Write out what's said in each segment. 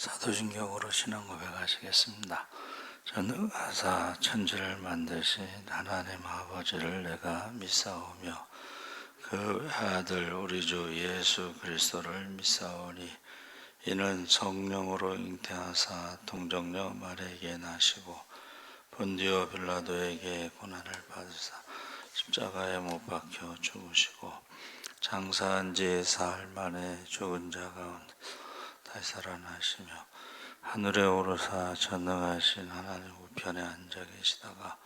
사도신경으로 신앙 고백하시겠습니다. 저는 아사 천지를 만드신 하나님 아버지를 내가 믿사오며 그 아들 우리 주 예수 그리스도를 믿사오니 이는 성령으로 잉태하사 동정녀 마리아에게 나시고 본디오 빌라도에게 고난을 받으사 십자가에 못 박혀 죽으시고 장사한 지 사흘 만에 죽은 자 가운데 다시 살아나시며 하늘에 오르사 전능하신 하나님 우편에 앉아 계시다가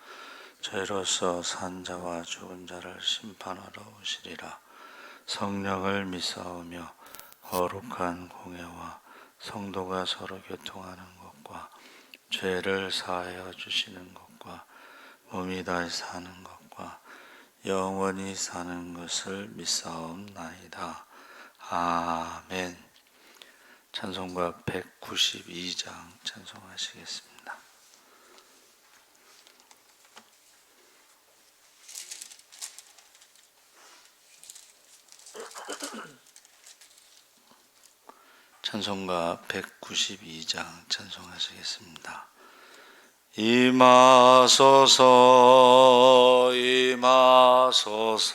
저희로서 산 자와 죽은 자를 심판하러 오시리라. 성령을 믿사오며 거룩한 공회와 성도가 서로 교통하는 것과 죄를 사하여 주시는 것과 몸이 다시 사는 것과 영원히 사는 것을 믿사옵나이다. 아멘. 찬송가 192장 찬송하시겠습니다. 찬송가 192장 찬송하시겠습니다. 임하소서 임하소서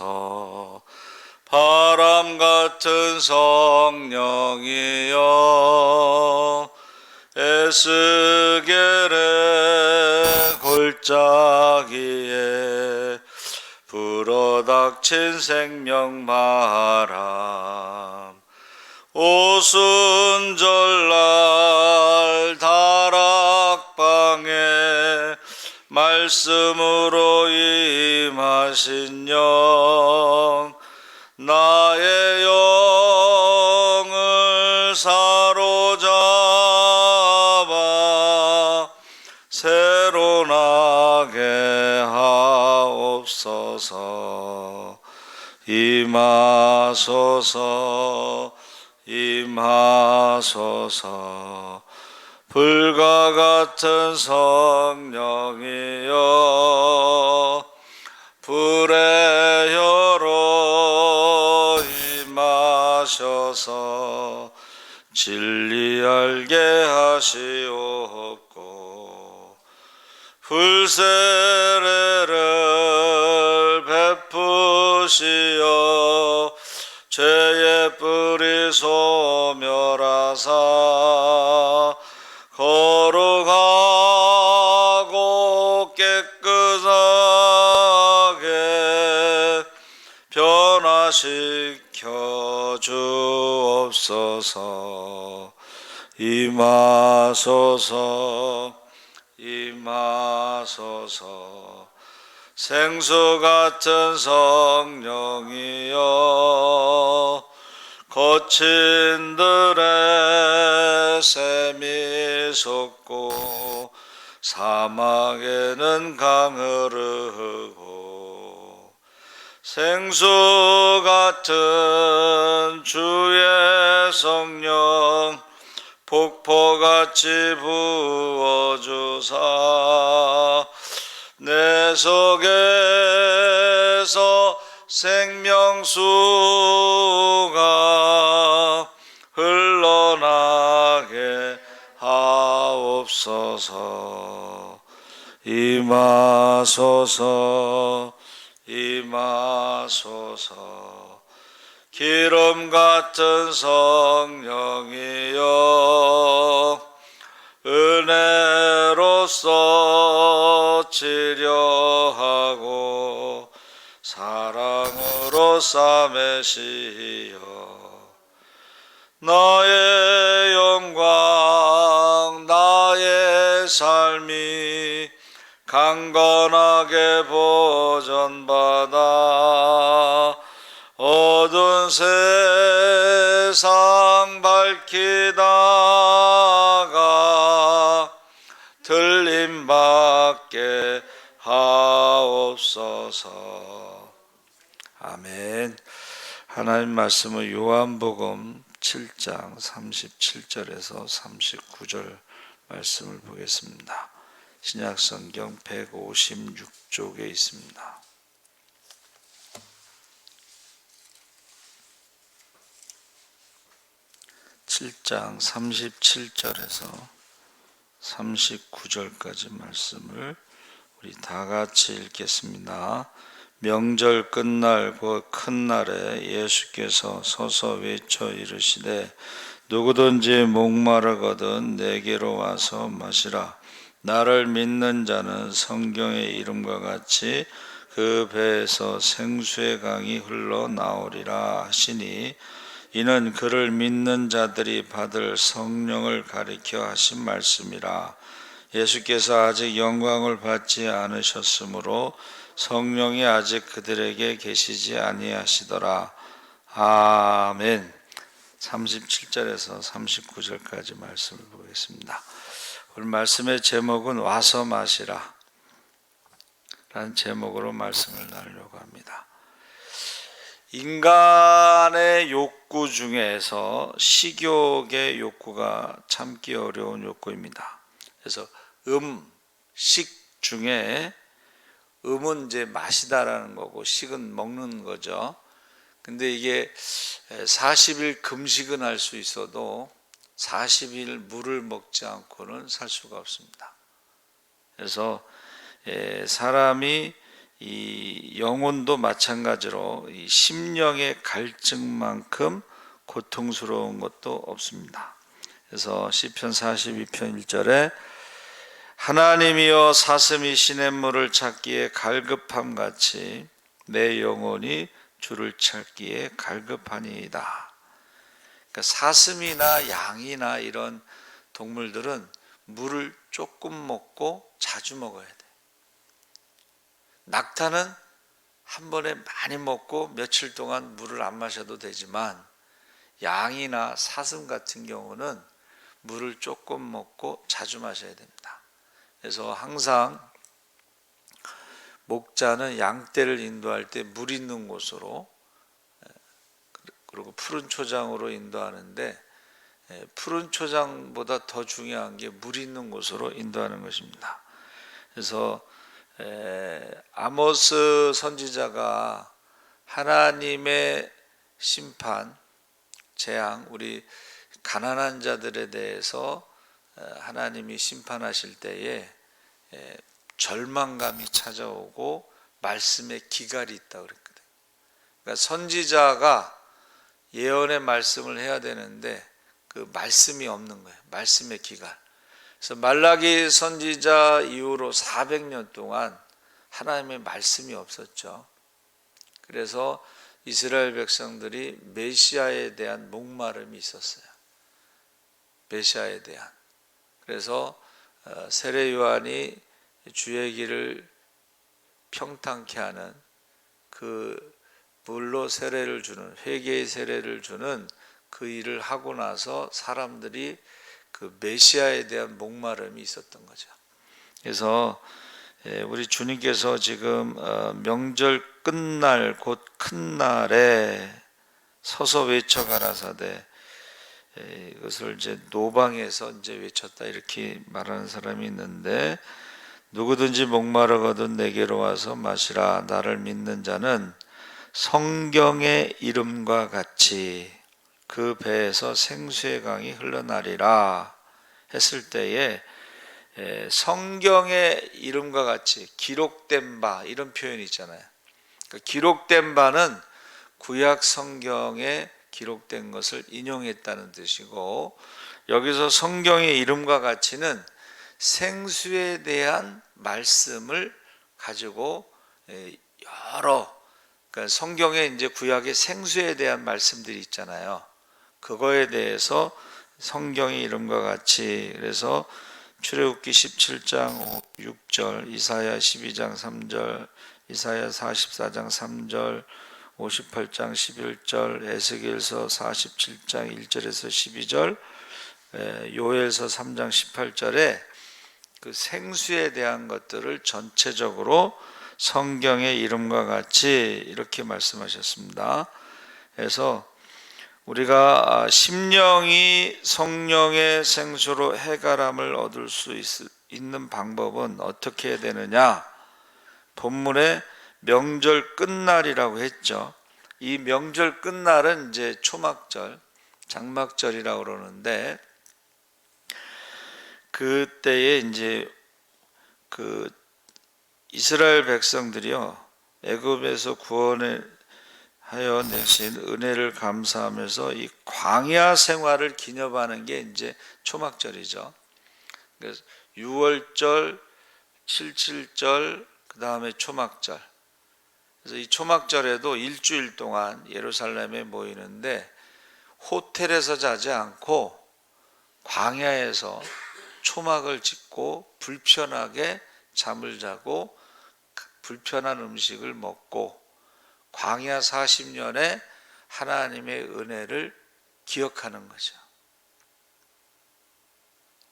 바람 같은 성령이여 에스겔의 골짜기에 불어닥친 생명바람 오순절날 다락방에 말씀으로 임하신 영 나의 영을 사로잡아 새로 나게 하옵소서. 임하소서 임하소서 불과 같은 성령이여 불의 혀로 임하셔서 진리 알게 하시옵고 불세례를 베푸시어 죄의 뿌리 소멸하사 거룩하고 깨끗하게 변화시켜 주옵소서. 임하소서 임하소서 생수 같은 성령이여 거친 들에 샘이 솟고 사막에는 강 흐르고 생수 같은 주의 성령 폭포같이 부어주사 내 속에서 생명수가 흘러나게 하옵소서. 임하소서 임하소서 기름 같은 성령이여 은혜로서 치료하고 사랑으로 싸매시어 나의 영광 나의 삶이 강건하게 보존받아 어두운 세상 밝히다가 들림받게 하옵소서. 아멘. 하나님 말씀은 요한복음 7장 37절에서 39절 말씀을 보겠습니다. 신약성경 156쪽에 있습니다. 7장 37절에서 39절까지 말씀을 우리 다 같이 읽겠습니다. 명절 끝날 곧 큰 날에 예수께서 서서 외쳐 이르시되 누구든지 목마르거든 내게로 와서 마시라. 나를 믿는 자는 성경의 이름과 같이 그 배에서 생수의 강이 흘러나오리라 하시니 이는 그를 믿는 자들이 받을 성령을 가리켜 하신 말씀이라. 예수께서 아직 영광을 받지 않으셨으므로 성령이 아직 그들에게 계시지 아니하시더라. 아멘. 37절에서 39절까지 말씀을 보겠습니다. 오늘 말씀의 제목은 와서 마시라 라는 제목으로 말씀을 나누려고 합니다. 인간의 욕구 중에서 식욕의 욕구가 참기 어려운 욕구입니다. 그래서 식 중에 음은 이제 마시다라는 거고 식은 먹는 거죠. 근데 이게 40일 금식은 할 수 있어도 40일 물을 먹지 않고는 살 수가 없습니다. 그래서 사람이 이 영혼도 마찬가지로 이 심령의 갈증만큼 고통스러운 것도 없습니다. 그래서 시편 42편 1절에 하나님이여 사슴이 시냇물을 찾기에 갈급함 같이 내 영혼이 주를 찾기에 갈급하니이다. 그러니까 사슴이나 양이나 이런 동물들은 물을 조금 먹고 자주 먹어야 돼. 낙타는 한 번에 많이 먹고 며칠 동안 물을 안 마셔도 되지만 양이나 사슴 같은 경우는 물을 조금 먹고 자주 마셔야 됩니다. 그래서 항상 목자는 양떼를 인도할 때 물 있는 곳으로 그리고 푸른 초장으로 인도하는데 푸른 초장보다 더 중요한 게 물 있는 곳으로 인도하는 것입니다. 그래서 아모스 선지자가 하나님의 심판, 재앙, 우리 가난한 자들에 대해서 하나님이 심판하실 때에 절망감이 찾아오고 말씀에 기갈이 있다고 그랬거든요. 그러니까 선지자가 예언의 말씀을 해야 되는데 그 말씀이 없는 거예요. 말씀의 기갈. 그래서 말라기 선지자 이후로 400년 동안 하나님의 말씀이 없었죠. 그래서 이스라엘 백성들이 메시아에 대한 목마름이 있었어요. 메시아에 대한. 그래서 세례 요한이 주의 길을 평탄케 하는 그 물로 세례를 주는, 회개의 세례를 주는 그 일을 하고 나서 사람들이 그 메시아에 대한 목마름이 있었던 거죠. 그래서 우리 주님께서 지금 명절 끝날 곧 큰 날에 서서 외쳐 가라사대, 이것을 이제 노방에서 이제 외쳤다 이렇게 말하는 사람이 있는데, 누구든지 목마르거든 내게로 와서 마시라. 나를 믿는 자는 성경의 이름과 같이 그 배에서 생수의 강이 흘러나리라 했을 때에 성경의 이름과 같이 기록된 바 이런 표현이 있잖아요. 그러니까 기록된 바는 구약 성경에 기록된 것을 인용했다는 뜻이고, 여기서 성경의 이름과 같이는 생수에 대한 말씀을 가지고 그러니까 성경에 이제 구약의 생수에 대한 말씀들이 있잖아요. 그거에 대해서 성경의 이름과 같이, 그래서 출애굽기 17장 6절, 이사야 12장 3절, 이사야 44장 3절, 58장 11절, 에스겔서 47장 1절에서 12절, 요엘서 3장 18절에 그 생수에 대한 것들을 전체적으로 성경의 이름과 같이 이렇게 말씀하셨습니다. 그래서 우리가 심령이 성령의 생수로 해가람을 얻을 수 있는 방법은 어떻게 해야 되느냐? 본문에 명절 끝날이라고 했죠. 이 명절 끝날은 이제 초막절, 장막절이라고 그러는데, 그때에 이제 그 이스라엘 백성들이요, 애굽에서 구원하여 내신 은혜를 감사하면서 이 광야 생활을 기념하는 게 이제 초막절이죠. 그래서 6월절, 7.7절, 그 다음에 초막절. 그래서 이 초막절에도 일주일 동안 예루살렘에 모이는데, 호텔에서 자지 않고 광야에서 초막을 짓고 불편하게 잠을 자고 불편한 음식을 먹고 광야 40년의 하나님의 은혜를 기억하는 거죠.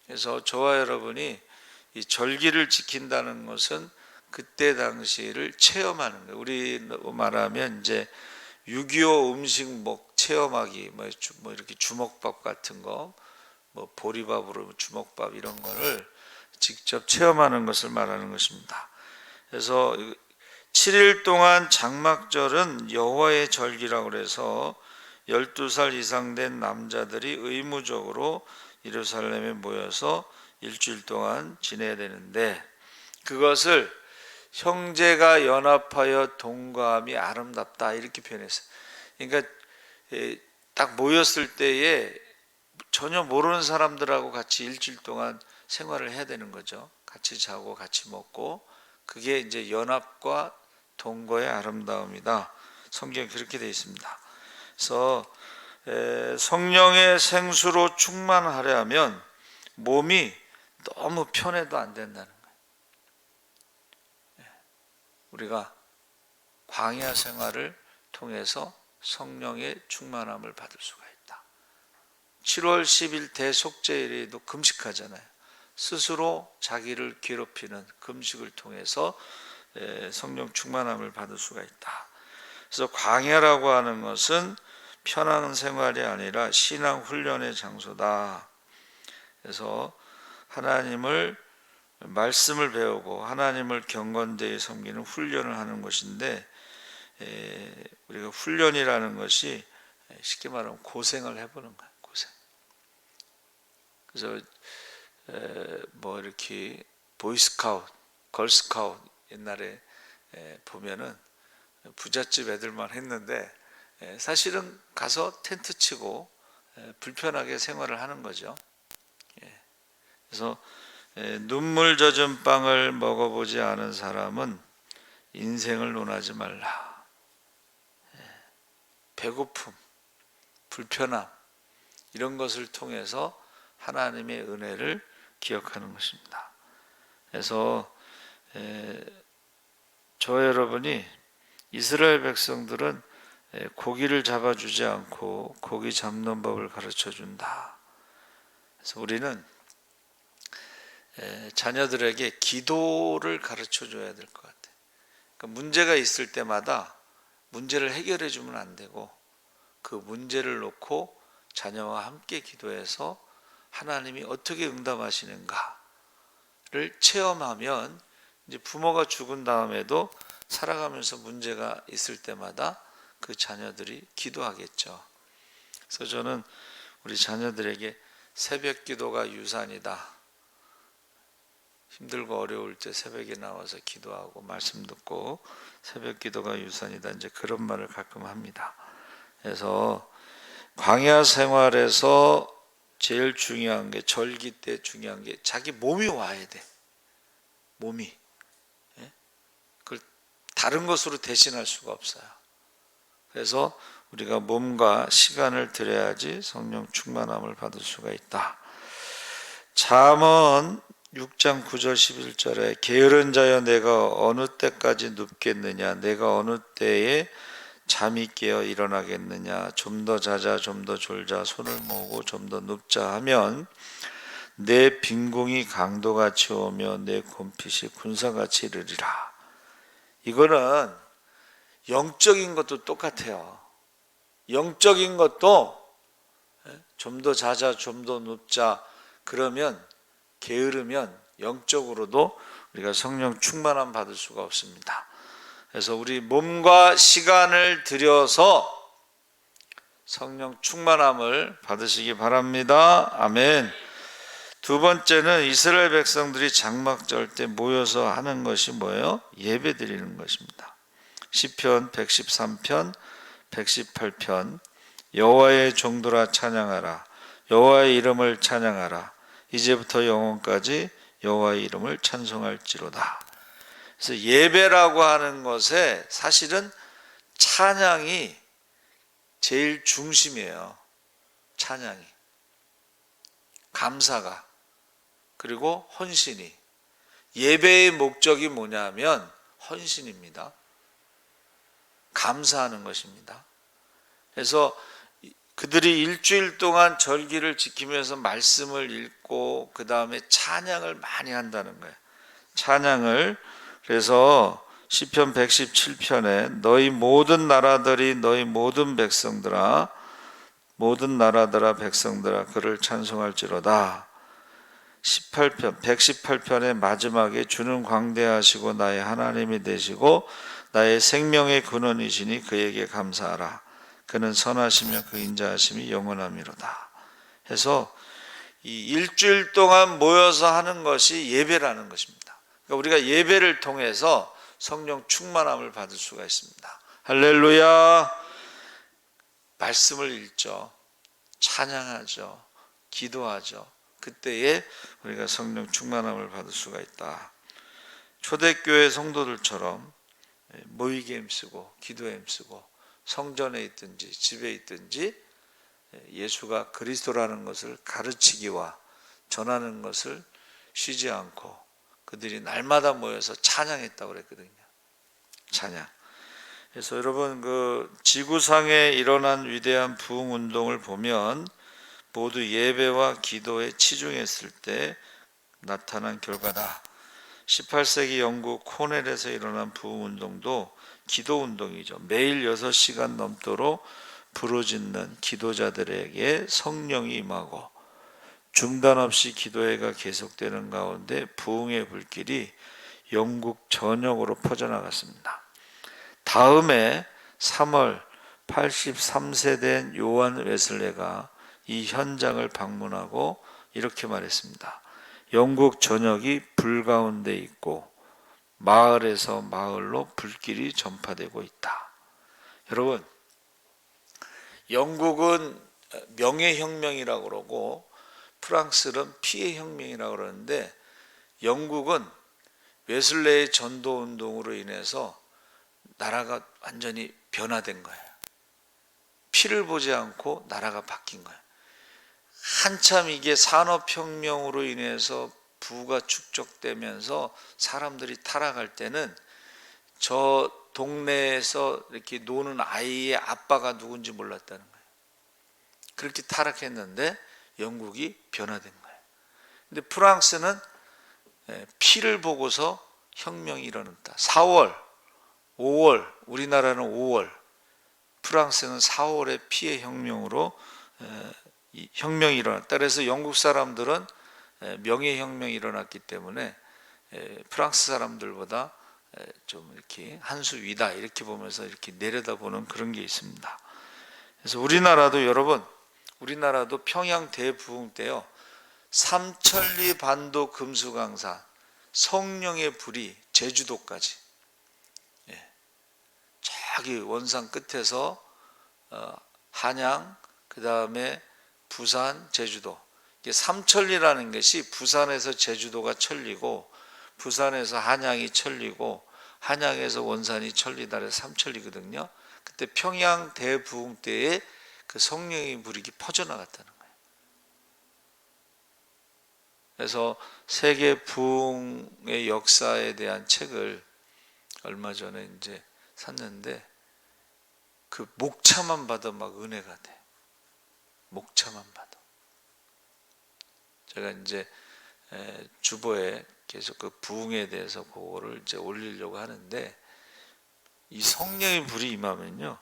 그래서 저와 여러분이 이 절기를 지킨다는 것은 그때 당시를 체험하는 거예요. 우리 말하면 이제 6.25 음식 체험하기, 뭐 이렇게 주먹밥 같은 거, 뭐 보리밥으로 주먹밥 이런 거를 직접 체험하는 것을 말하는 것입니다. 그래서 7일 동안 장막절은 여호와의 절기라고 해서 12살 이상 된 남자들이 의무적으로 예루살렘에 모여서 일주일 동안 지내야 되는데, 그것을 형제가 연합하여 동거함이 아름답다 이렇게 표현했어요. 그러니까 딱 모였을 때에 전혀 모르는 사람들하고 같이 일주일 동안 생활을 해야 되는 거죠. 같이 자고 같이 먹고, 그게 이제 연합과 동거의 아름다움이다. 성경에 그렇게 되어 있습니다. 그래서 성령의 생수로 충만하려면 몸이 너무 편해도 안 된다는 거예요. 우리가 광야 생활을 통해서 성령의 충만함을 받을 수가 있다. 7월 10일 대속죄일에도 금식하잖아요. 스스로 자기를 괴롭히는 금식을 통해서 성령 충만함을 받을 수가 있다. 그래서 광야라고 하는 것은 편한 생활이 아니라 신앙 훈련의 장소다. 그래서 하나님을 말씀을 배우고 하나님을 경건되이 섬기는 훈련을 하는 것인데, 우리가 훈련이라는 것이 쉽게 말하면 고생을 해보는 거예요. 고생. 그래서 뭐 이렇게 보이스카우트, 걸스카우트 옛날에 보면은 부잣집 애들만 했는데, 사실은 가서 텐트 치고 불편하게 생활을 하는 거죠. 그래서 눈물 젖은 빵을 먹어보지 않은 사람은 인생을 논하지 말라. 배고픔, 불편함 이런 것을 통해서 하나님의 은혜를 기억하는 것입니다. 그래서 저 여러분이 이스라엘 백성들은 고기를 잡아주지 않고 고기 잡는 법을 가르쳐 준다. 그래서 우리는 자녀들에게 기도를 가르쳐 줘야 될 것 같아요. 그러니까 문제가 있을 때마다 문제를 해결해 주면 안 되고, 그 문제를 놓고 자녀와 함께 기도해서 하나님이 어떻게 응답하시는가를 체험하면, 이제 부모가 죽은 다음에도 살아가면서 문제가 있을 때마다 그 자녀들이 기도하겠죠. 그래서 저는 우리 자녀들에게 새벽 기도가 유산이다. 힘들고 어려울 때 새벽에 나와서 기도하고 말씀 듣고 새벽 기도가 유산이다. 이제 그런 말을 가끔 합니다. 그래서 광야 생활에서 제일 중요한 게, 절기 때 중요한 게 자기 몸이 와야 돼. 몸이. 그걸 다른 것으로 대신할 수가 없어요. 그래서 우리가 몸과 시간을 들여야지 성령 충만함을 받을 수가 있다. 잠언 6장 9절 11절에 게으른 자여 내가 어느 때까지 눕겠느냐, 내가 어느 때에 잠이 깨어 일어나겠느냐, 좀 더 자자 좀 더 졸자 손을 모으고 좀 더 눕자 하면 내 빈궁이 강도같이 오며 내 곰핏이 군사같이 이르리라. 이거는 영적인 것도 똑같아요. 영적인 것도 좀 더 자자 좀 더 눕자 그러면, 게으르면 영적으로도 우리가 성령 충만함 받을 수가 없습니다. 그래서 우리 몸과 시간을 들여서 성령 충만함을 받으시기 바랍니다. 아멘. 두 번째는 이스라엘 백성들이 장막절 때 모여서 하는 것이 뭐예요? 예배 드리는 것입니다. 시편 113편, 118편 여호와의 종들아 찬양하라. 여호와의 이름을 찬양하라. 이제부터 영원까지 여호와의 이름을 찬송할지로다. 그래서 예배라고 하는 것에 사실은 찬양이 제일 중심이에요. 찬양이. 감사가. 그리고 헌신이. 예배의 목적이 뭐냐면 헌신입니다. 감사하는 것입니다. 그래서 그들이 일주일 동안 절기를 지키면서 말씀을 읽고 그 다음에 찬양을 많이 한다는 거예요. 찬양을. 그래서 시편 117편에 너희 모든 나라들이 너희 모든 백성들아 모든 나라들아 백성들아 그를 찬송할지로다. 118편의 마지막에 주는 광대하시고 나의 하나님이 되시고 나의 생명의 근원이시니 그에게 감사하라. 그는 선하시며 그 인자하심이 영원함이로다. 해서 이 일주일 동안 모여서 하는 것이 예배라는 것입니다. 그러니까 우리가 예배를 통해서 성령 충만함을 받을 수가 있습니다. 할렐루야. 말씀을 읽죠. 찬양하죠. 기도하죠. 그때에 우리가 성령 충만함을 받을 수가 있다. 초대교회 성도들처럼 모이게 힘쓰고 기도에 힘쓰고 성전에 있든지 집에 있든지 예수가 그리스도라는 것을 가르치기와 전하는 것을 쉬지 않고 그들이 날마다 모여서 찬양했다고 그랬거든요. 찬양. 그래서 여러분 그 지구상에 일어난 위대한 부흥 운동을 보면 모두 예배와 기도에 치중했을 때 나타난 결과다. 18세기 영국 코넬에서 일어난 부흥 운동도 기도 운동이죠. 매일 6시간 넘도록 부르짖는 기도자들에게 성령이 임하고 중단 없이 기도회가 계속되는 가운데 부흥의 불길이 영국 전역으로 퍼져나갔습니다. 다음에 3월 83세 된 요한 웨슬레가 이 현장을 방문하고 이렇게 말했습니다. 영국 전역이 불 가운데 있고 마을에서 마을로 불길이 전파되고 있다. 여러분, 영국은 명예혁명이라고 그러고 프랑스는 피해혁명이라고 그러는데 영국은 웨슬레의 전도운동으로 인해서 나라가 완전히 변화된 거예요. 피를 보지 않고 나라가 바뀐 거예요. 한참 이게 산업혁명으로 인해서 부가 축적되면서 사람들이 타락할 때는 저 동네에서 이렇게 노는 아이의 아빠가 누군지 몰랐다는 거예요. 그렇게 타락했는데 영국이 변화된 거예요. 근데 프랑스는 피를 보고서 혁명이 일어났다. 4월, 5월, 우리나라는 5월, 프랑스는 4월에 피의 혁명으로 혁명이 일어났다. 그래서 영국 사람들은 명예혁명이 일어났기 때문에 프랑스 사람들보다 좀 이렇게 한 수 위다 이렇게 보면서 이렇게 내려다보는 그런 게 있습니다. 그래서 우리나라도 여러분, 우리나라도 평양 대부흥 때요, 삼천리 반도 금수강산 성령의 불이 제주도까지, 저기 원산 끝에서 한양, 그 다음에 부산, 제주도, 이게 삼천리라는 것이 부산에서 제주도가 천리고 부산에서 한양이 천리고 한양에서 원산이 천리다. 그래서 삼천리거든요. 그때 평양 대부흥 때에 그 성령의 불이 퍼져나갔다는 거예요. 그래서 세계 부흥의 역사에 대한 책을 얼마 전에 이제 샀는데 그 목차만 봐도 막 은혜가 돼. 목차만 봐도. 제가 이제 주보에 계속 그 부흥에 대해서 그거를 이제 올리려고 하는데 이 성령의 불이 임하면요,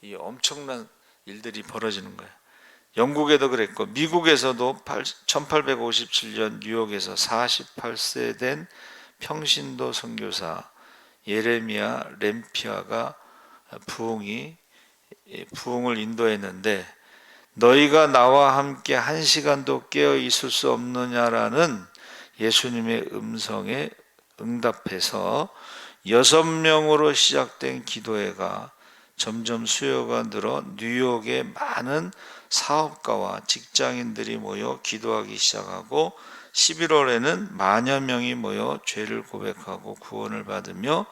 이 엄청난 일들이 벌어지는 거예요. 영국에도 그랬고 미국에서도 1857년 뉴욕에서 48세 된 평신도 선교사 예레미야 램피아가 부흥이 부흥을 인도했는데 너희가 나와 함께 1시간도 깨어 있을 수 없느냐라는 예수님의 음성에 응답해서 6명으로 시작된 기도회가 점점 수요가 늘어 뉴욕에 많은 사업가와 직장인들이 모여 기도하기 시작하고 11월에는 만여 명이 모여 죄를 고백하고 구원을 받으며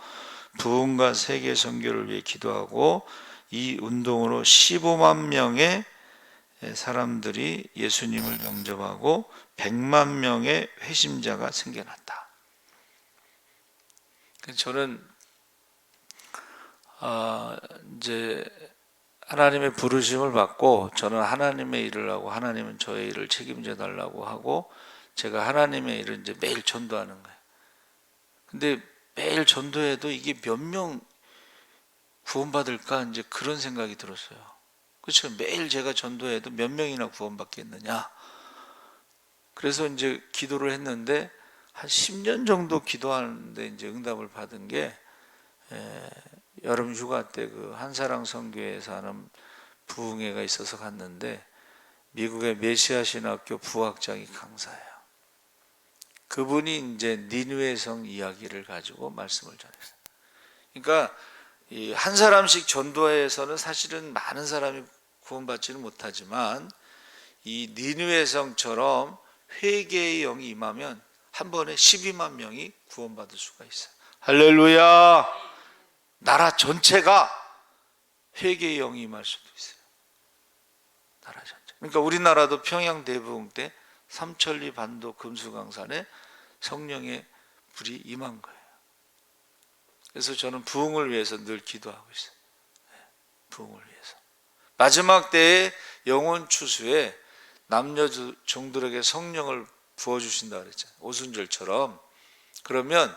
부흥과 세계 선교를 위해 기도하고 이 운동으로 15만 명의 사람들이 예수님을 영접하고 100만 명의 회심자가 생겨났다. 저는 이제 하나님의 부르심을 받고 저는 하나님의 일을 하고 하나님은 저의 일을 책임져 달라고 하고 제가 하나님의 일을 이제 매일 전도하는 거예요. 근데 매일 전도해도 이게 몇 명 구원받을까 이제 그런 생각이 들었어요. 그렇죠. 매일 제가 전도해도 몇 명이나 구원받겠느냐. 그래서 이제 기도를 했는데 한 10년 정도 기도하는데 이제 응답을 받은 게 여름 휴가 때 그 한사랑 선교회에서 하는 부흥회가 있어서 갔는데 미국의 메시아 신학교 부학장이 강사예요. 그분이 이제 니느웨 성 이야기를 가지고 말씀을 전했어요. 그러니까 이 한 사람씩 전도회에서는 사실은 많은 사람이 구원받지는 못하지만 이 니느웨 성처럼 회개의 영이 임하면 한 번에 12만 명이 구원받을 수가 있어요. 할렐루야. 나라 전체가 회개의 영이 임할 수도 있어요. 나라 전체. 그러니까 우리나라도 평양 대부흥 때 삼천리 반도 금수강산에 성령의 불이 임한 거예요. 그래서 저는 부흥을 위해서 늘 기도하고 있어요. 부흥을 위해서. 마지막 때에 영혼 추수에 남녀 종들에게 성령을 부어주신다 그랬잖아요. 오순절처럼. 그러면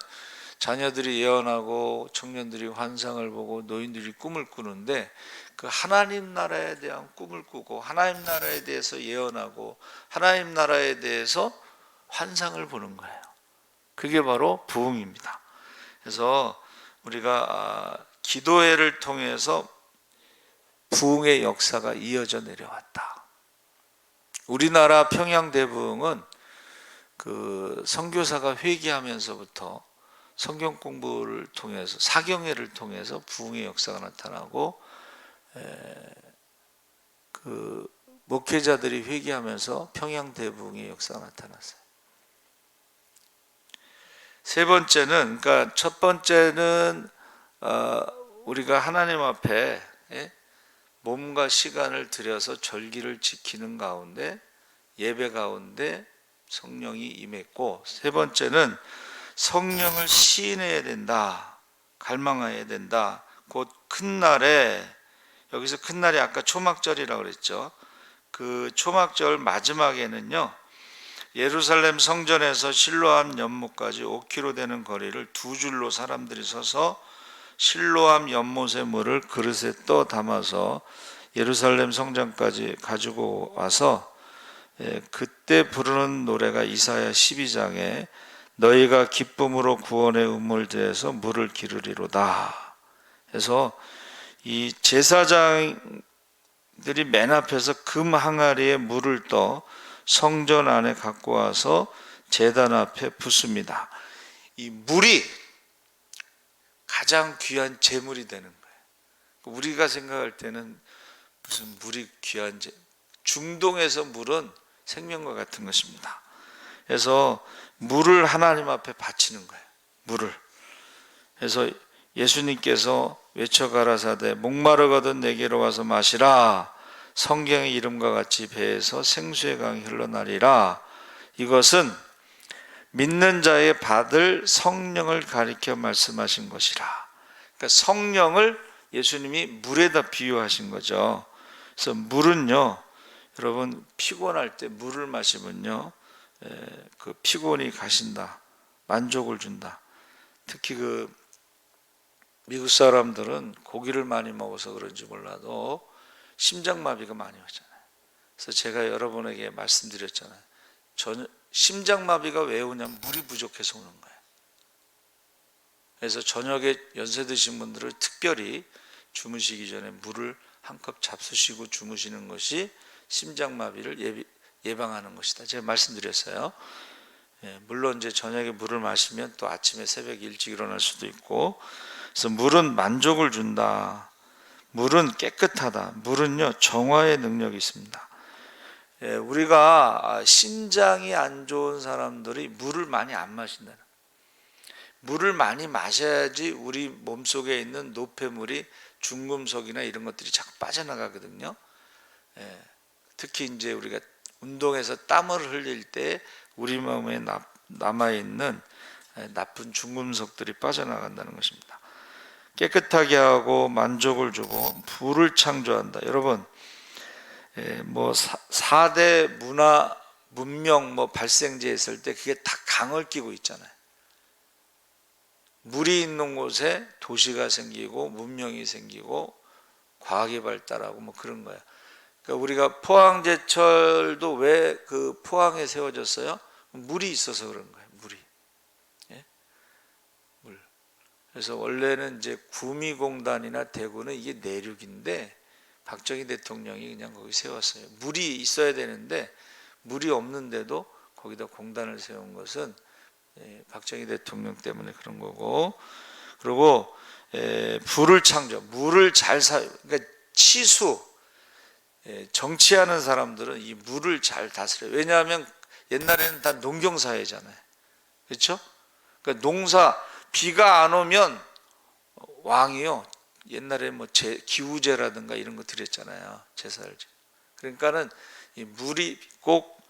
자녀들이 예언하고 청년들이 환상을 보고 노인들이 꿈을 꾸는데 그 하나님 나라에 대한 꿈을 꾸고 하나님 나라에 대해서 예언하고 하나님 나라에 대해서 환상을 보는 거예요. 그게 바로 부흥입니다. 그래서 우리가 기도회를 통해서 부흥의 역사가 이어져 내려왔다. 우리나라 평양 대부흥은 그 선교사가 회개하면서부터 성경 공부를 통해서 사경회를 통해서 부흥의 역사가 나타나고 그 목회자들이 회개하면서 평양 대부흥의 역사가 나타났어요. 세 번째는 그러니까 첫 번째는 우리가 하나님 앞에 몸과 시간을 들여서 절기를 지키는 가운데 예배 가운데 성령이 임했고 세 번째는 성령을 시인해야 된다. 갈망해야 된다. 곧 큰 날에 여기서 큰 날이 아까 초막절이라고 그랬죠. 그 초막절 마지막에는요. 예루살렘 성전에서 실로암 연못까지 5km 되는 거리를 두 줄로 사람들이 서서 실로암 연못의 물을 그릇에 떠 담아서 예루살렘 성전까지 가지고 와서 그때 부르는 노래가 이사야 12장에 너희가 기쁨으로 구원의 음을 대해서 물을 기르리로다. 그래서 이 제사장들이 맨 앞에서 금 항아리에 물을 떠 성전 안에 갖고 와서 제단 앞에 붓습니다. 이 물이 가장 귀한 재물이 되는 거예요. 우리가 생각할 때는 무슨 물이 귀한 중동에서 물은 생명과 같은 것입니다. 그래서 물을 하나님 앞에 바치는 거예요. 물을. 그래서 예수님께서 외쳐 가라사대 목마르거든 내게로 와서 마시라. 성경의 이름과 같이 배에서 생수의 강이 흘러나리라. 이것은 믿는 자의 받을 성령을 가리켜 말씀하신 것이라. 그러니까 성령을 예수님이 물에다 비유하신 거죠. 그래서 물은요, 여러분 피곤할 때 물을 마시면요, 그 피곤이 가신다, 만족을 준다. 특히 그 미국 사람들은 고기를 많이 먹어서 그런지 몰라도 심장마비가 많이 오잖아요. 그래서 제가 여러분에게 말씀드렸잖아요. 심장마비가 왜 오냐면 물이 부족해서 오는 거예요. 그래서 저녁에 연세 드신 분들은 특별히 주무시기 전에 물을 한컵 잡수시고 주무시는 것이 심장마비를 예방하는 것이다. 제가 말씀드렸어요. 물론 이제 저녁에 물을 마시면 또 아침에 새벽에 일찍 일어날 수도 있고, 그래서 물은 만족을 준다. 물은 깨끗하다. 물은요 정화의 능력이 있습니다. 우리가 신장이 안 좋은 사람들이 물을 많이 안 마신다. 물을 많이 마셔야지 우리 몸속에 있는 노폐물이 중금속이나 이런 것들이 자꾸 빠져나가거든요. 특히 이제 우리가 운동해서 땀을 흘릴 때 우리 몸에 남아있는 나쁜 중금속들이 빠져나간다는 것입니다. 깨끗하게 하고 만족을 주고 부를 창조한다. 여러분, 뭐 4대 문화 문명 발생지에 있을 때 그게 다 강을 끼고 있잖아요. 물이 있는 곳에 도시가 생기고 문명이 생기고 과학이 발달하고 그런 거예요. 그러니까 우리가 포항제철도 왜 그 포항에 세워졌어요? 물이 있어서 그런 거예요. 물이. 물. 그래서 원래는 이제 구미공단이나 대구는 이게 내륙인데 박정희 대통령이 그냥 거기 세웠어요. 물이 있어야 되는데 물이 없는데도 거기다 공단을 세운 것은 박정희 대통령 때문에 그런 거고, 그리고 불을 창조, 물을 잘 그러니까 치수, 정치하는 사람들은 이 물을 잘 다스려요. 왜냐하면 옛날에는 다 농경사회잖아요. 그렇죠? 그러니까 비가 안 오면 왕이요, 옛날에 기우제라든가 이런 거 드렸잖아요. 제사를. 그러니까는 이 물이 꼭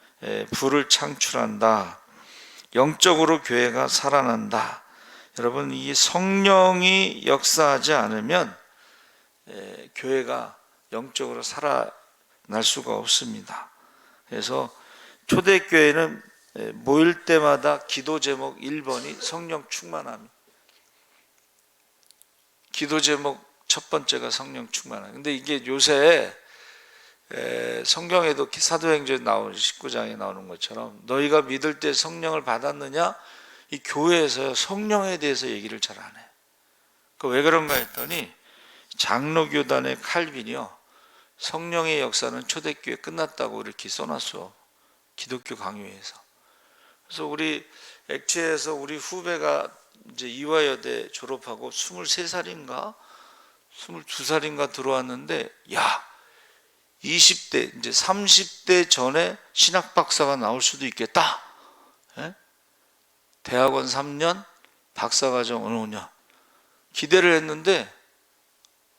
불을 창출한다. 영적으로 교회가 살아난다. 여러분, 이 성령이 역사하지 않으면 교회가 영적으로 살아날 수가 없습니다. 그래서 초대교회는 모일 때마다 기도 제목 1번이 성령 충만함. 기도 제목 첫 번째가 성령 충만함. 근데 이게 요새 성경에도 사도행전 나오는 19장에 나오는 것처럼 너희가 믿을 때 성령을 받았느냐? 이 교회에서 성령에 대해서 얘기를 잘 안 해요. 왜 그런가 했더니 장로교단의 칼빈이요, 성령의 역사는 초대교회 끝났다고 이렇게 써놨어. 기독교 강요에서. 그래서 우리 액체에서 우리 후배가 이제 이화여대 졸업하고 23살인가 22살인가 들어왔는데, 야, 20대, 이제 30대 전에 신학 박사가 나올 수도 있겠다. 대학원 3년, 박사과정 5년. 기대를 했는데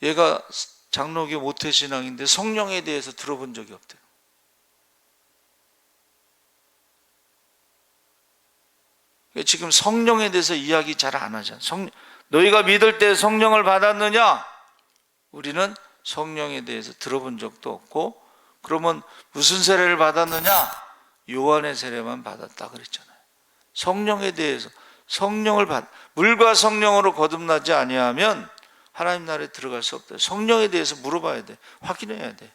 얘가 장로교 모태신앙인데 성령에 대해서 들어본 적이 없대요. 지금 성령에 대해서 이야기 잘 안 하잖아. 너희가 믿을 때 성령을 받았느냐? 우리는 성령에 대해서 들어본 적도 없고, 그러면 무슨 세례를 받았느냐? 요한의 세례만 받았다 그랬잖아요. 성령에 대해서 물과 성령으로 거듭나지 아니하면 하나님 나라에 들어갈 수 없다. 성령에 대해서 물어봐야 돼. 확인해야 돼.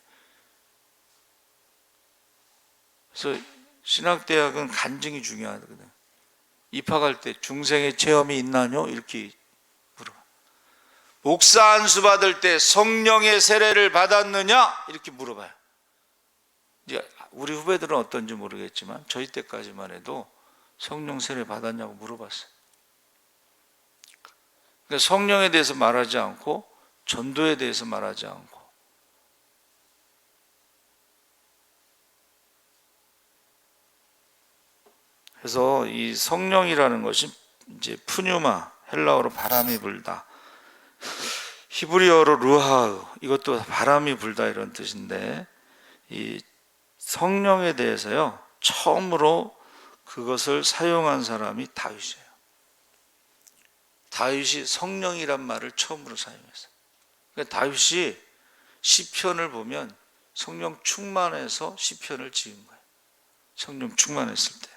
그래서 신학대학은 간증이 중요하거든요. 입학할 때 중생의 체험이 있나요? 이렇게 물어봐. 목사 안수 받을 때 성령의 세례를 받았느냐? 이렇게 물어봐요. 이제 우리 후배들은 어떤지 모르겠지만 저희 때까지만 해도 성령 세례 받았냐고 물어봤어요. 그러니까 성령에 대해서 말하지 않고 전도에 대해서 말하지 않고, 그래서 이 성령이라는 것이 이제 푸뉴마, 헬라어로 바람이 불다, 히브리어로 루하흐, 이것도 바람이 불다 이런 뜻인데, 이 성령에 대해서요 처음으로 그것을 사용한 사람이 다윗이에요. 다윗이 성령이란 말을 처음으로 사용했어요. 그러니까 다윗이 시편을 보면 성령 충만해서 시편을 지은 거예요. 성령 충만했을 때.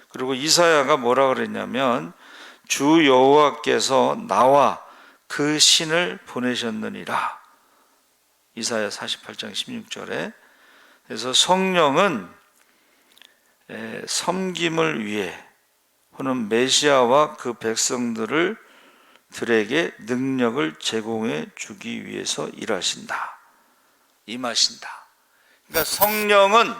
그리고 이사야가 뭐라 그랬냐면 주 여호와께서 나와 그 신을 보내셨느니라. 이사야 48장 16절에. 그래서 성령은 섬김을 위해 혹은 메시아와 그 백성들에게 능력을 제공해 주기 위해서 일하신다. 임하신다. 그러니까 성령은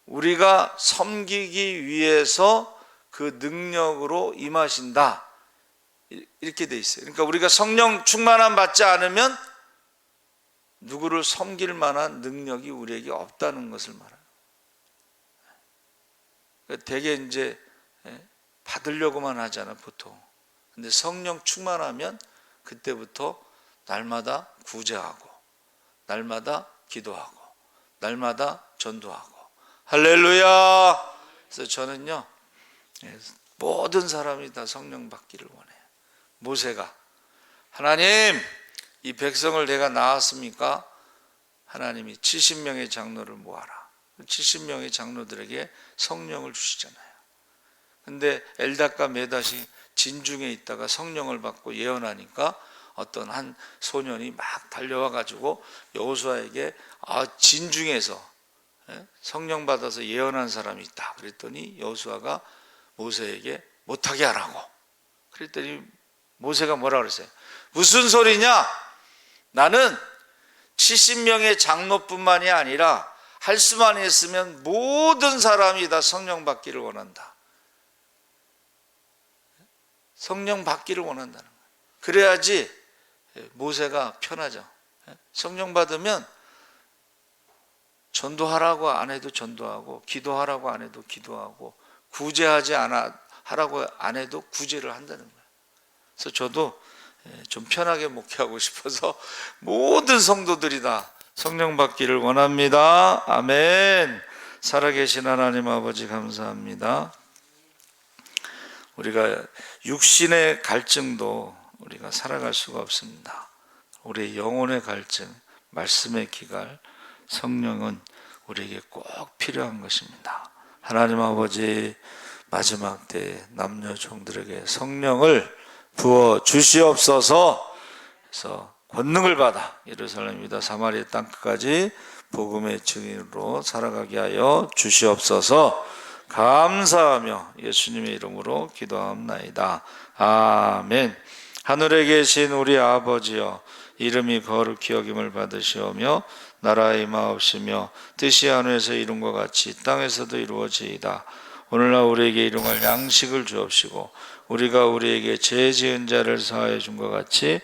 우리가 섬기기 위해서 그 능력으로 임하신다, 이렇게 돼 있어요. 그러니까 우리가 성령 충만함 받지 않으면 누구를 섬길 만한 능력이 우리에게 없다는 것을 말해요. 그러니까 되게 이제 받으려고만 하잖아, 보통. 근데 성령 충만하면 그때부터 날마다 구제하고, 날마다 기도하고, 날마다 전도하고. 할렐루야. 그래서 저는요, 모든 사람이 다 성령 받기를 원해요. 모세가 하나님, 이 백성을 내가 낳았습니까? 하나님이 70명의 장로를 모아라. 70명의 장로들에게 성령을 주시잖아요. 근데 엘닷과 메닷이 진중에 있다가 성령을 받고 예언하니까 어떤 한 소년이 막 달려와 가지고 여호수아에게 진중에서 성령 받아서 예언한 사람이 있다 그랬더니 여호수아가 모세에게 못하게 하라고. 그랬더니 모세가 뭐라 그랬어요? 무슨 소리냐? 나는 70명의 장로뿐만이 아니라 할 수만 있으면 모든 사람이 다 성령 받기를 원한다. 성령 받기를 원한다는 거예요. 그래야지 모세가 편하죠. 성령 받으면 전도하라고 안 해도 전도하고, 기도하라고 안 해도 기도하고, 구제하지 하라고 안 해도 구제를 한다는 거예요. 그래서 저도 좀 편하게 목회하고 싶어서 모든 성도들이 다 성령 받기를 원합니다. 아멘. 살아계신 하나님 아버지 감사합니다. 우리가 육신의 갈증도 우리가 살아갈 수가 없습니다. 우리의 영혼의 갈증, 말씀의 기갈, 성령은 우리에게 꼭 필요한 것입니다. 하나님 아버지, 마지막 때 남녀 종들에게 성령을 부어 주시옵소서. 그래서 권능을 받아 예루살렘 유다 사마리아 땅 끝까지 복음의 증인으로 살아가게 하여 주시옵소서. 감사하며 예수님의 이름으로 기도합나이다. 아멘. 하늘에 계신 우리 아버지여, 이름이 거룩히 여김을 받으시오며 나라의 임하옵시며 뜻이 하늘에서 이룬 것 같이 땅에서도 이루어지이다. 오늘날 우리에게 일용할 양식을 주옵시고 우리가 우리에게 죄 지은 자를 사하여 준 것 같이